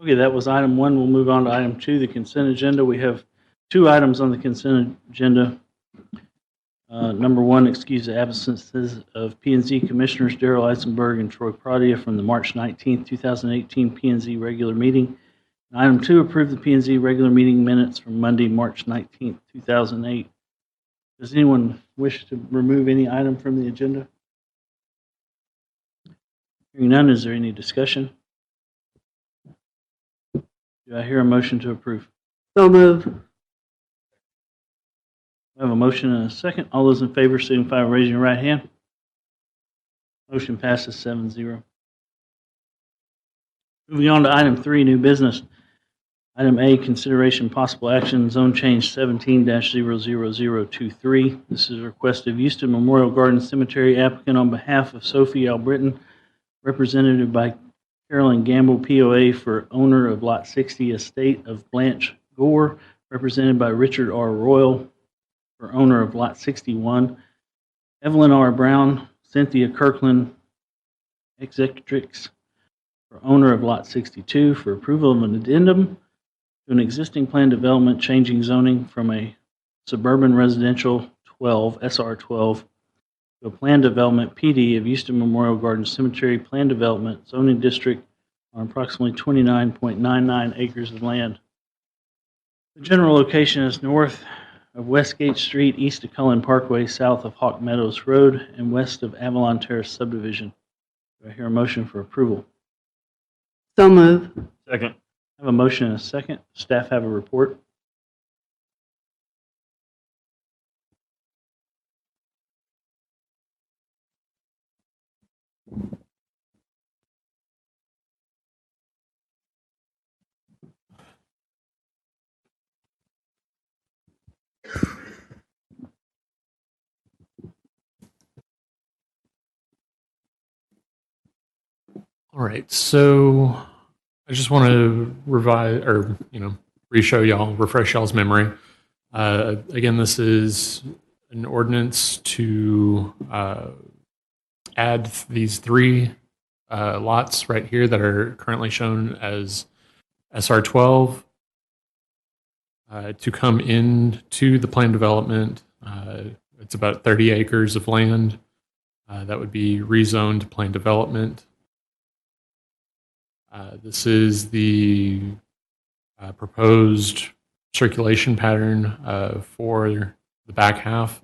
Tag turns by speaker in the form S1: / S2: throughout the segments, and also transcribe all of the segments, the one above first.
S1: Okay, that was item 1. We'll move on to item 2, the consent agenda. We have 2 items on the consent agenda. Number 1, excuse the absences of P&Z Commissioners Derrell, Isenberg, and Troy Pradia from the March 19, 2018 P&Z regular meeting. And item 2, approve the P&Z regular meeting minutes from Monday, March 19, 2008. Does anyone wish to remove any item from the agenda? Hearing none, is there any discussion? Do I hear a motion to approve?
S2: So move.
S1: I have a motion and a second. All those in favor signify by raising your right hand. Motion passes 7-0. Moving on to item 3, new business. Item A, consideration possible action, zone change 17-00023. This is a request of Houston Memorial Garden Cemetery applicant on behalf of Sophie Allbritton, represented by Carolyn Gamble POA for owner of Lot 60 estate of Blanche Gore, represented by Richard R. Royal for owner of Lot 61, Evelyn R. Brown, Cynthia Kirkland, executrix for owner of Lot 62 for approval of an addendum to an existing plan development changing zoning from a suburban residential 12, SR 12, to a plan development PD of Houston Memorial Garden Cemetery plan development zoning district on approximately 29.99 acres of land. The general location is north of Westgate Street, east of Cullen Parkway, south of Hawk Meadows Road, and west of Avalon Terrace subdivision. Do I hear a motion for approval?
S2: So move.
S1: Second. I have a motion and a second. Staff have a report.
S3: All right, so I just want to revise or re-show y'all, refresh y'all's memory. Again, this is an ordinance to add these 3 lots right here that are currently shown as SR 12 to come into the plan development. It's about 30 acres of land that would be rezoned to plan development. This is the proposed circulation pattern for the back half.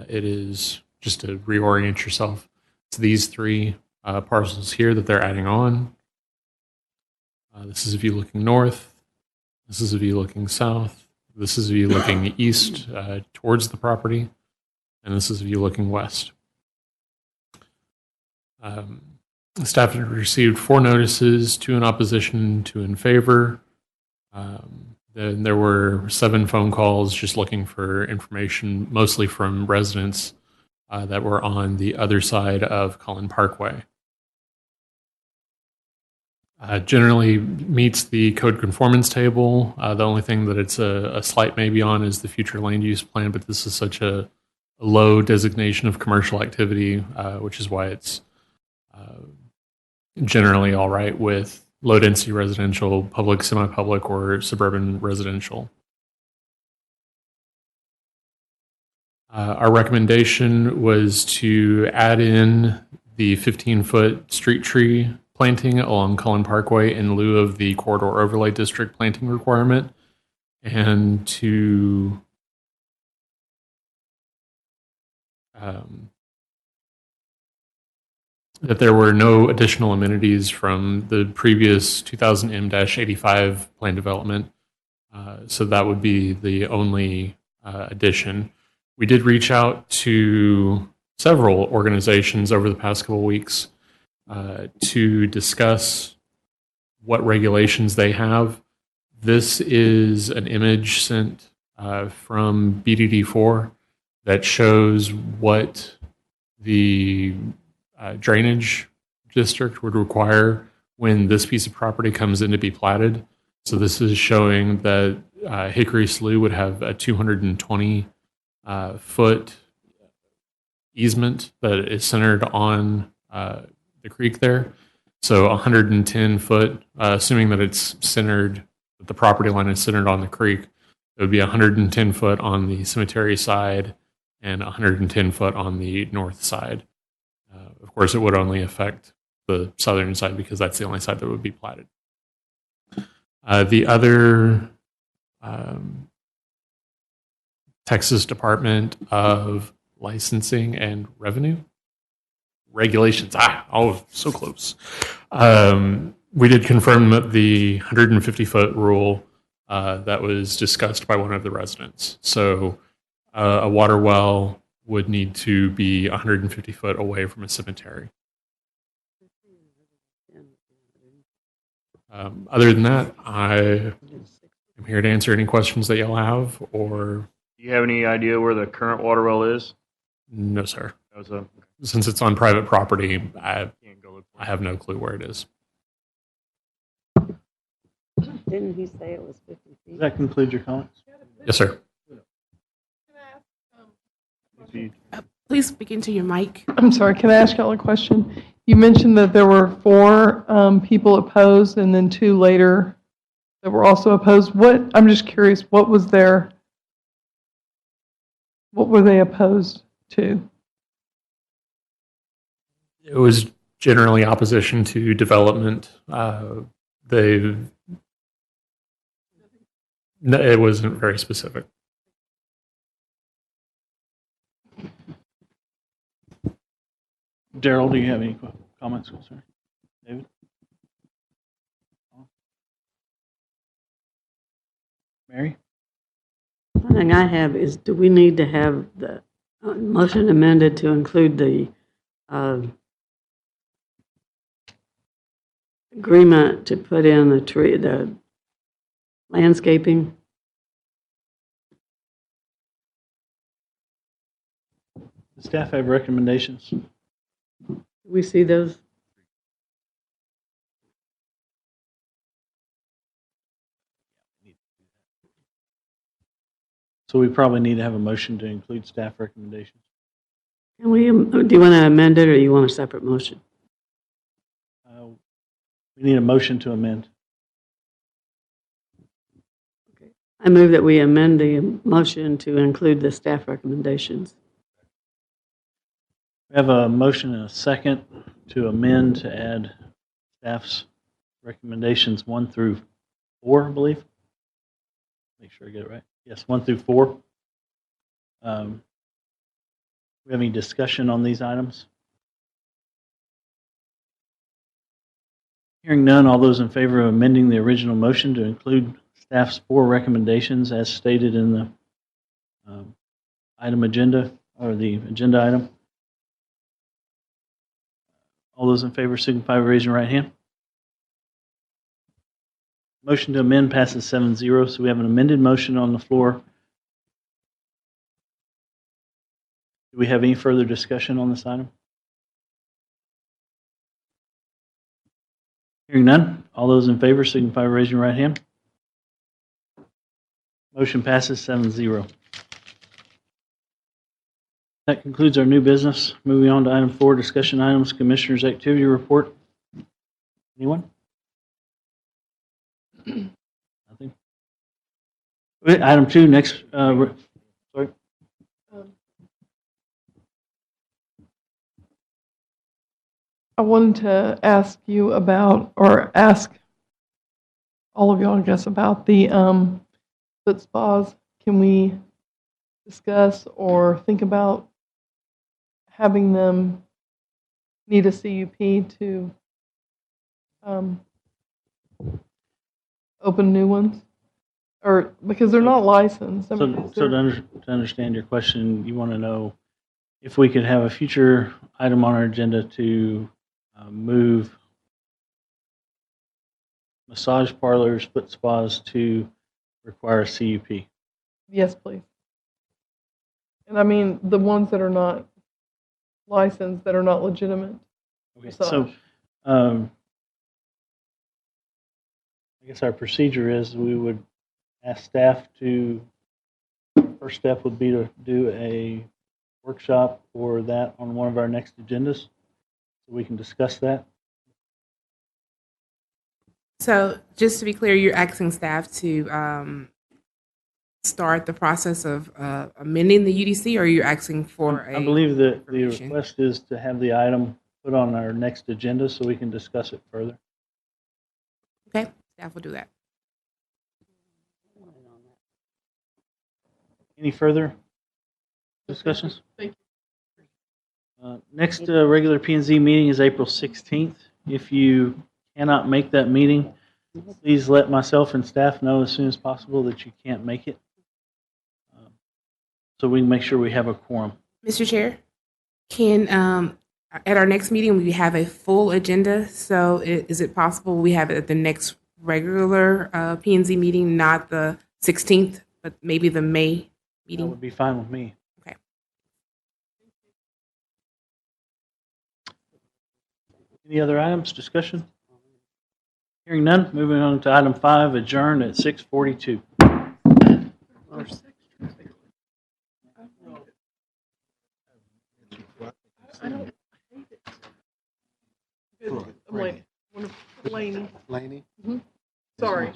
S3: It is, just to reorient yourself, it's these 3 parcels here that they're adding on. This is a view looking north. This is a view looking south. This is a view looking east towards the property. And this is a view looking west. The staff had received 4 notices, 2 in opposition, 2 in favor. Then there were 7 phone calls just looking for information, mostly from residents that were on the other side of Cullen Parkway. Generally meets the code conformance table. The only thing that it's a slight maybe on is the future land use plan, but this is such a low designation of commercial activity, which is why it's generally all right with low density residential, public, semi-public, or suburban residential. Our recommendation was to add in the 15-foot street tree planting along Cullen Parkway in lieu of the corridor overlay district planting requirement, and to that there were no additional amenities from the previous 2000 M-85 plan development. So that would be the only addition. We did reach out to several organizations over the past couple of weeks to discuss what regulations they have. This is an image sent from BDD4 that shows what the drainage district would require when this piece of property comes in to be platted. So this is showing that Hickory Slough would have a 220 foot easement that is centered on the creek there. So 110 foot, assuming that it's centered, that the property line is centered on the creek, it would be 110 foot on the cemetery side and 110 foot on the north side. Of course, it would only affect the southern side because that's the only side that would be platted. The other Texas Department of Licensing and Revenue regulations. So close. We did confirm that the 150-foot rule that was discussed by one of the residents. So a water well would need to be 150 foot away from a cemetery. Other than that, I am here to answer any questions that y'all have, or...
S4: Do you have any idea where the current water well is?
S3: No, sir.
S4: That was
S3: Since it's on private property, I have no clue where it is.
S2: Didn't he say it was 50 feet?
S1: Does that conclude your comments?
S3: Yes, sir.
S5: Please speak into your mic.
S6: I'm sorry, can I ask y'all a question? You mentioned that there were 4 people opposed and then 2 later that were also opposed. I'm just curious, what were they opposed to?
S3: It was generally opposition to development. It wasn't very specific.
S1: Derrell, do you have any comments, sir? David? Mary?
S2: One thing I have is, do we need to have the motion amended to include the agreement to put in the landscaping?
S1: Does staff have recommendations?
S2: Do we see those?
S1: So we probably need to have a motion to include staff recommendations.
S2: Can we, do you want to amend it or you want a separate motion?
S1: We need a motion to amend.
S2: I move that we amend the motion to include the staff recommendations.
S1: We have a motion and a second to amend to add staff's recommendations 1 through 4, I believe. Make sure I get it right. Yes, 1 through 4. We have any discussion on these items? Hearing none, all those in favor of amending the original motion to include staff's 4 recommendations as stated in the item agenda, or the agenda item. All those in favor signify by raising your right hand. Motion to amend passes 7-0, so we have an amended motion on the floor. Do we have any further discussion on this item? Hearing none, all those in favor signify by raising your right hand. Motion passes 7-0. That concludes our new business. Moving on to item 4, discussion items, Commissioner's Activity Report. Anyone? Nothing. Wait, item 2, next. Sorry.
S6: I wanted to ask you about, or ask all of y'all, I guess, about the foot spas. Can we discuss or think about having them need a CUP to open new ones? Or because they're not licensed. I mean,
S1: So to understand your question, you want to know if we could have a future item on our agenda to move massage parlors, foot spas to require a CUP.
S6: yes, please. And I mean, the ones that are not licensed, that are not legitimate.
S1: Okay,
S6: massage.
S1: so I guess our procedure is we would ask staff to, first step would be to do a workshop for that on one of our next agendas, so we can discuss that.
S5: So just to be clear, you're asking staff to start the process of amending the UDC, or you're asking for a?
S1: I believe that the
S5: information?
S1: request is to have the item put on our next agenda so we can discuss it further.
S5: Okay, staff will do that.
S1: Any further discussions?
S6: Thank
S1: you. Next regular P&Z meeting is April 16th. If you cannot make that meeting, please let myself and staff know as soon as possible that you can't make it, so we can make sure we have a quorum.
S5: Mr. Chair, can at our next meeting we have a full agenda? So is it possible we have it at the next regular P&Z meeting, not the 16th, but maybe the May
S1: That
S5: meeting?
S1: would be fine with me.
S5: Okay.
S1: Any other items, discussion? Hearing none, moving on to item 5, adjourned at 6:42.
S6: I don't hate it. Good. I'm like, Laney.
S7: Laney?
S6: Sorry.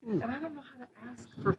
S6: And I don't know how to ask for